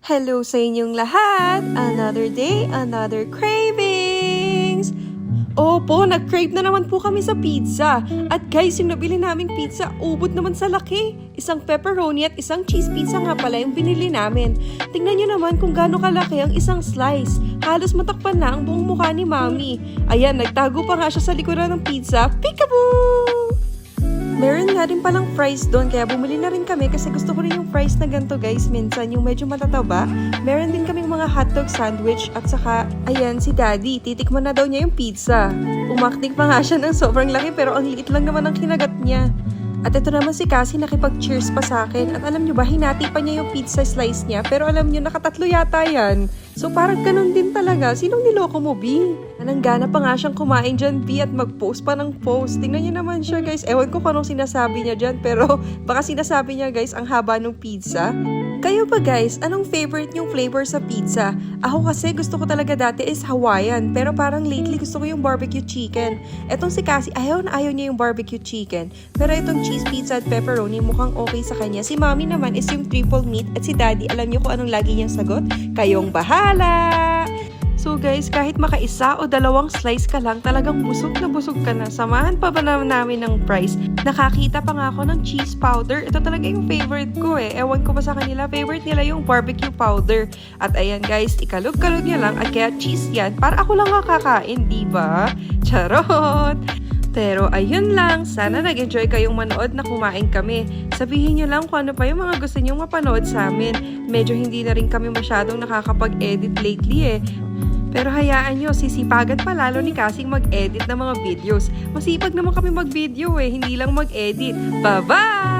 Hello sa inyong lahat! Another day, another cravings! Opo, nag-crave na naman po kami sa pizza. At guys, yung nabili naming pizza, ubod naman sa laki. Isang pepperoni at isang cheese pizza nga pala yung binili namin. Tingnan nyo naman kung gaano kalaki ang isang slice. Halos matakpan na ang buong mukha ni Mami. Ayan, nagtago pa nga siya sa likuran ng pizza. Peekaboo! Meron nga rin palang fries doon, kaya bumili na rin kami kasi gusto ko rin yung fries na ganito guys, minsan yung medyo matataba. Meron din kaming mga hotdog sandwich at saka, ayan si Daddy, titikman na daw niya yung pizza. Umakting pa nga siya ng sobrang laki pero ang liit lang naman ang kinagat niya. At ito naman si Cassie nakipag-cheers pa sa akin at alam nyo ba, hinati pa niya yung pizza slice niya pero alam nyo, nakatatlo yata yan. So parang ganun din talaga, sinong niloko mo, B? Ananggana pa nga siyang kumain dyan, B, at mag-post pa ng post. Tingnan nyo naman siya guys, ewan ko kung anong sinasabi niya dyan pero baka sinasabi niya guys ang haba ng pizza. Kayo ba guys, anong favorite yung flavor sa pizza? Ako kasi gusto ko talaga dati is Hawaiian, pero parang lately gusto ko yung barbecue chicken. Etong si Cassie, ayaw na ayaw niya yung barbecue chicken. Pero itong cheese pizza at pepperoni mukhang okay sa kanya. Si Mami naman is yung triple meat at si Daddy, alam niyo kung anong lagi niyang sagot? Kayong bahala! So guys, kahit makaisa o dalawang slice ka lang, talagang busog ka na. Samahan pa ba namin ng price? Nakakita pa nga ako ng cheese powder. Ito talaga yung favorite ko eh. Ewan ko ba sa kanila, favorite nila yung barbecue powder. At ayan guys, ikalog-kalog niya lang at kaya cheese yan. Para ako lang kakain, diba? Charot! Pero ayun lang, sana nag-enjoy kayong manood na kumain kami. Sabihin nyo lang kung ano pa yung mga gusto nyo mapanood sa amin. Medyo hindi na rin kami masyadong nakakapag-edit lately eh. Pero hayaan nyo, sisipagan pa lalo ni Cassie mag-edit ng mga videos. Masipag naman kami mag-video eh, hindi lang mag-edit. Bye-bye!